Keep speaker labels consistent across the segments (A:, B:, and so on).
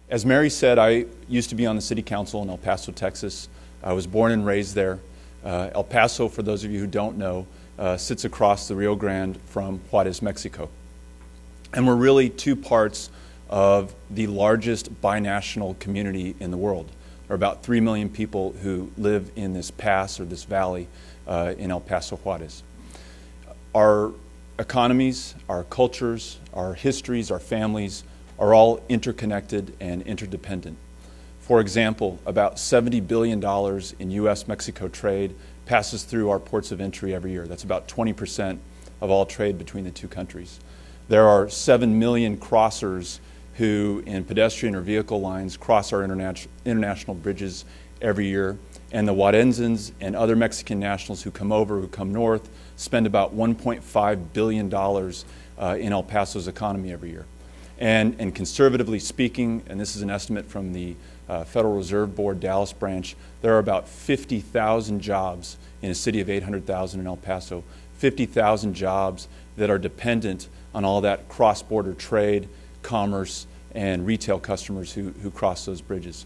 A: As Mary said, I used to be on the city council in El Paso, Texas. I was born and raised there. El Paso, for those of you who don't know, sits across the Rio Grande from Juarez, Mexico. And we're really two parts of the largest binational community in the world. There are about 3 million people who live in this pass or this valley in El Paso, Juarez. Our economies, our cultures, our histories, our families are all interconnected and interdependent. For example, about $70 billion in U.S.-Mexico trade passes through our ports of entry every year. That's about 20% of all trade between the two countries. There are 7 million crossers who, in pedestrian or vehicle lines, cross our international bridges every year. And the Juarezans and other Mexican nationals who come north, spend about $1.5 billion in El Paso's economy every year. And conservatively speaking, and this is an estimate from the Federal Reserve Board Dallas branch, there are about 50,000 jobs in a city of 800,000 in El Paso, 50,000 jobs that are dependent on all that cross-border trade, commerce, and retail customers who cross those bridges.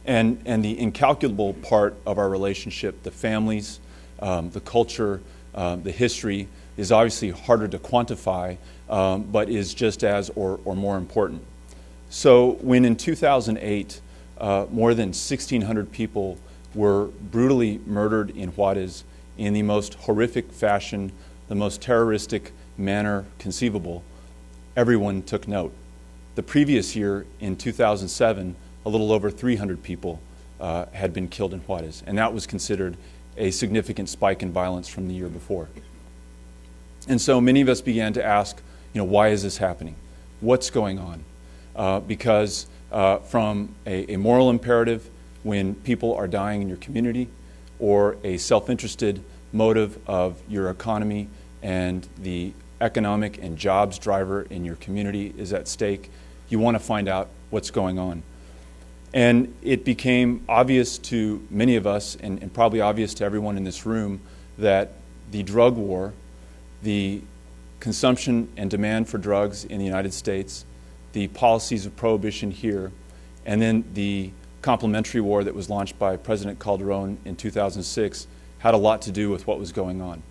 A: And the incalculable part of our relationship, the families, the culture, the history, is obviously harder to quantify, but is just as or more important. So when in 2008, more than 1,600 people were brutally murdered in Juarez in the most horrific fashion, the most terroristic manner conceivable, everyone took note. The previous year, in 2007, a little over 300 people had been killed in Juarez, and that was considered a significant spike in violence from the year before. And so many of us began to ask, why is this happening? What's going on? Because from a moral imperative, when people are dying in your community, or a self-interested motive of your economy and the economic and jobs driver in your community is at stake, you want to find out what's going on. And it became obvious to many of us, and probably obvious to everyone in this room, that the drug war, the consumption and demand for drugs in the United States, the policies of prohibition here, and then the complementary war that was launched by President Calderon in 2006 had a lot to do with what was going on.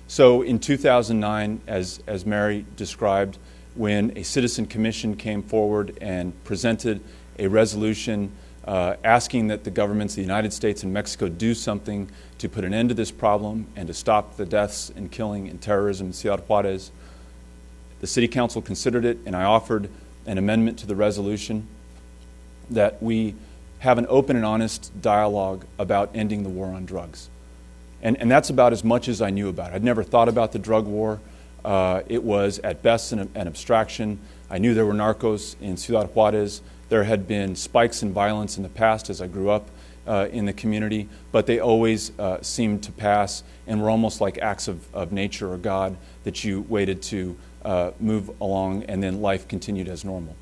A: So in 2009, as Mary described, when a citizen commission came forward and presented a resolution asking that the governments of the United States and Mexico do something to put an end to this problem and to stop the deaths and killing and terrorism in Ciudad Juarez, the City Council considered it, and I offered an amendment to the resolution that we have an open and honest dialogue about ending the war on drugs. And that's about as much as I knew about it. I'd never thought about the drug war. It was at best an abstraction. I knew there were narcos in Ciudad Juarez. There had been spikes in violence in the past as I grew up in the community, but they always seemed to pass and were almost like acts of nature or God that you waited to move along, and then life continued as normal.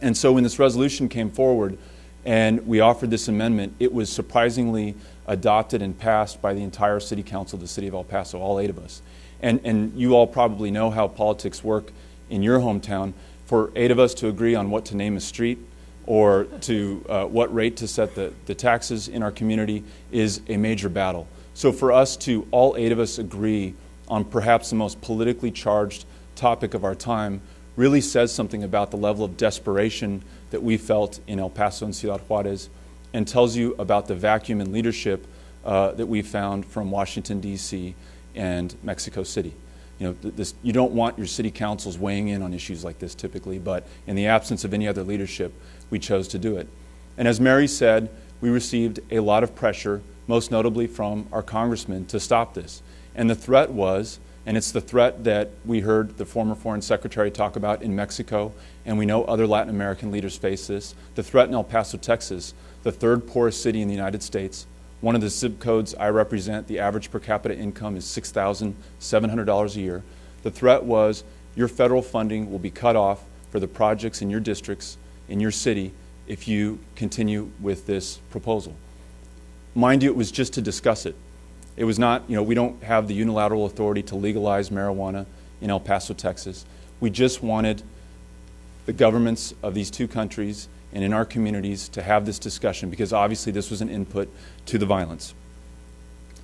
A: And so when this resolution came forward and we offered this amendment, it was surprisingly adopted and passed by the entire City Council of the City of El Paso, all 8 of us. And you all probably know how politics work in your hometown. For 8 of us to agree on what to name a street or to what rate to set the taxes in our community is a major battle. So for us to, all 8 of us, agree on perhaps the most politically charged topic of our time really says something about the level of desperation that we felt in El Paso and Ciudad Juarez, and tells you about the vacuum in leadership that we found from Washington, D.C. and Mexico City. You don't want your city councils weighing in on issues like this typically, but in the absence of any other leadership, we chose to do it. And as Mary said, we received a lot of pressure, most notably from our congressman, to stop this. And the threat was, and it's the threat that we heard the former foreign secretary talk about in Mexico, and we know other Latin American leaders face this, the threat in El Paso, Texas, the 3rd poorest city in the United States. One of the zip codes I represent, the average per capita income is $6,700 a year. The threat was your federal funding will be cut off for the projects in your districts, in your city, if you continue with this proposal. Mind you, it was just to discuss it. It was not, we don't have the unilateral authority to legalize marijuana in El Paso, Texas. We just wanted the governments of these two countries and in our communities to have this discussion, because obviously this was an input to the violence.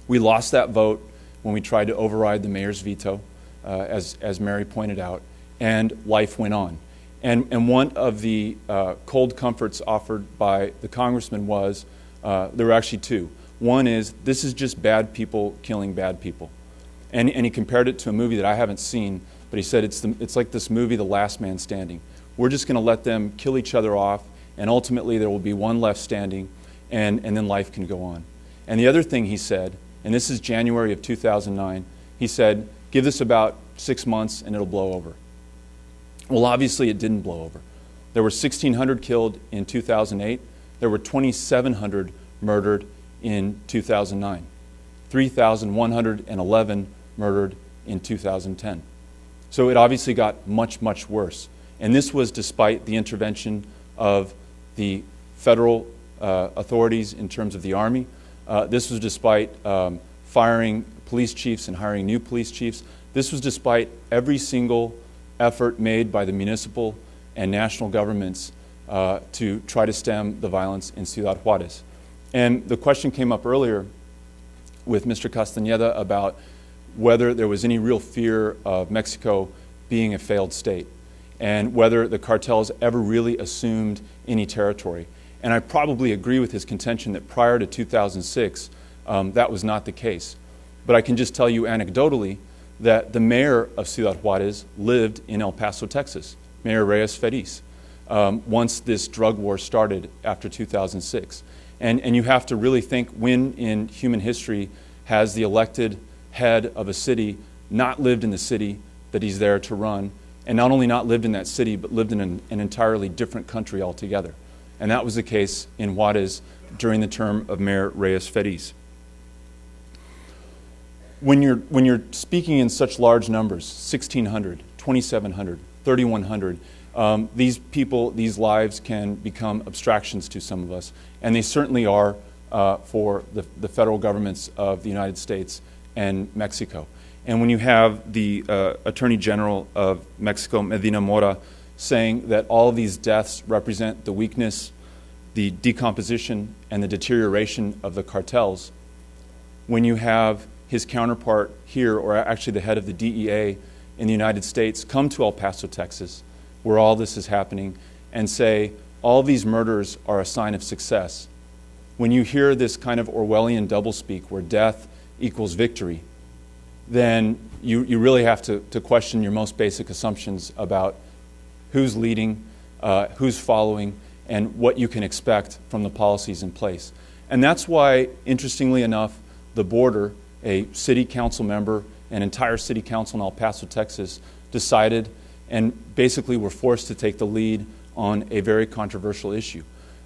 A: We lost that vote when we tried to override the mayor's veto, as Mary pointed out, and life went on. And one of the cold comforts offered by the congressman was, there were actually two. One is, this is just bad people killing bad people. And he compared it to a movie that I haven't seen, but he said it's like this movie, The Last Man Standing. We're just going to let them kill each other off, and ultimately there will be one left standing, and then life can go on. And the other thing he said, and this is January of 2009, he said, give this about 6 months and it'll blow over. Well, obviously it didn't blow over. There were 1,600 killed in 2008. There were 2,700 murdered in 2009. 3,111 murdered in 2010. So it obviously got much, much worse. And this was despite the intervention of the federal authorities in terms of the Army. This was despite firing police chiefs and hiring new police chiefs. This was despite every single effort made by the municipal and national governments to try to stem the violence in Ciudad Juarez. And the question came up earlier with Mr. Castañeda about whether there was any real fear of Mexico being a failed state and whether the cartels ever really assumed any territory. And I probably agree with his contention that prior to 2006, that was not the case. But I can just tell you anecdotally that the mayor of Ciudad Juarez lived in El Paso, Texas, Mayor Reyes Feliz, once this drug war started after 2006. And you have to really think, when in human history has the elected head of a city not lived in the city that he's there to run, and not only not lived in that city, but lived in an entirely different country altogether. And that was the case in Juarez during the term of Mayor Reyes Feliz. When you're speaking in such large numbers, 1,600, 2,700, 3,100, these people, these lives can become abstractions to some of us, and they certainly are for the federal governments of the United States and Mexico. And when you have the Attorney General of Mexico, Medina Mora, saying that all of these deaths represent the weakness, the decomposition, and the deterioration of the cartels, when you have his counterpart here, or actually the head of the DEA in the United States, come to El Paso, Texas, where all this is happening, and say all these murders are a sign of success. When you hear this kind of Orwellian doublespeak where death equals victory, then you really have to question your most basic assumptions about who's leading, who's following, and what you can expect from the policies in place. And that's why, interestingly enough, the border, a city council member, an entire city council in El Paso, Texas, decided and basically were forced to take the lead on a very controversial issue.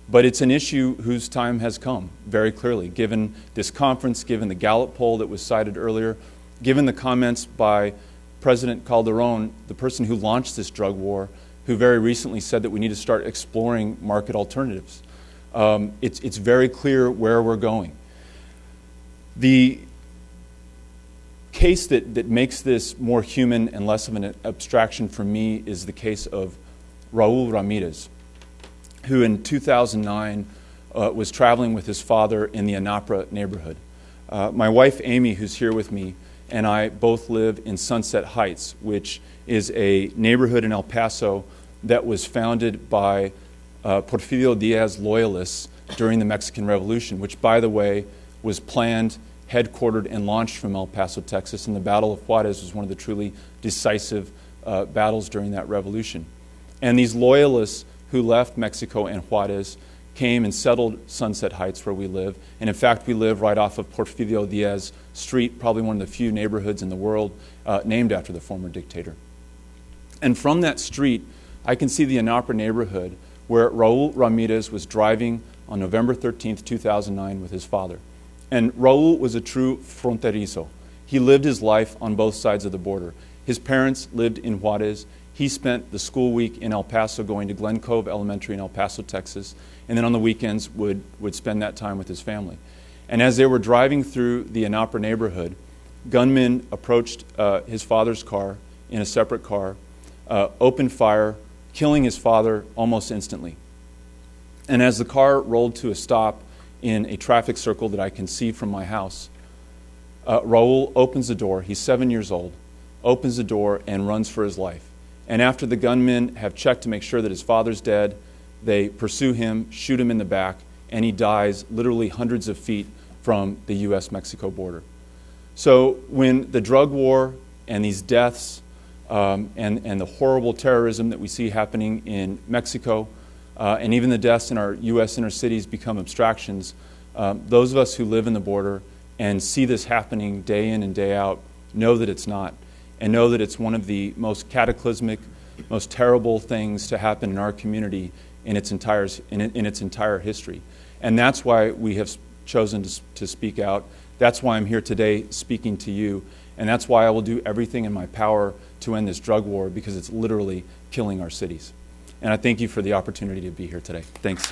A: But it's an issue whose time has come, very clearly, given this conference, given the Gallup poll that was cited earlier, given the comments by President Calderon, the person who launched this drug war, who very recently said that we need to start exploring market alternatives. It's very clear where we're going. The case that makes this more human and less of an abstraction for me is the case of Raul Ramirez, who in 2009 was traveling with his father in the Anapra neighborhood. My wife, Amy, who's here with me, and I both live in Sunset Heights, which is a neighborhood in El Paso that was founded by Porfirio Diaz loyalists during the Mexican Revolution, which, by the way, was planned, headquartered, and launched from El Paso, Texas. And the Battle of Juarez was one of the truly decisive battles during that revolution. And these loyalists who left Mexico and Juarez came and settled Sunset Heights, where we live. And in fact, we live right off of Porfirio Diaz Street, probably one of the few neighborhoods in the world named after the former dictator. And from that street, I can see the Anapra neighborhood where Raul Ramirez was driving on November 13th, 2009 with his father. And Raul was a true fronterizo. He lived his life on both sides of the border. His parents lived in Juarez. He spent the school week in El Paso going to Glen Cove Elementary in El Paso, Texas, and then on the weekends would spend that time with his family. And as they were driving through the Anapra neighborhood, gunmen approached his father's car in a separate car, opened fire, killing his father almost instantly. And as the car rolled to a stop in a traffic circle that I can see from my house, Raul opens the door. He's 7 years old, opens the door and runs for his life. And after the gunmen have checked to make sure that his father's dead, they pursue him, shoot him in the back, and he dies literally hundreds of feet from the U.S.-Mexico border. So when the drug war and these deaths and the horrible terrorism that we see happening in Mexico, and even the deaths in our U.S. inner cities become abstractions, those of us who live in the border and see this happening day in and day out know that it's not, and know that it's one of the most cataclysmic, most terrible things to happen in our community in its entire history. And that's why we have chosen to speak out. That's why I'm here today speaking to you. And that's why I will do everything in my power to end this drug war, because it's literally killing our cities. And I thank you for the opportunity to be here today. Thanks.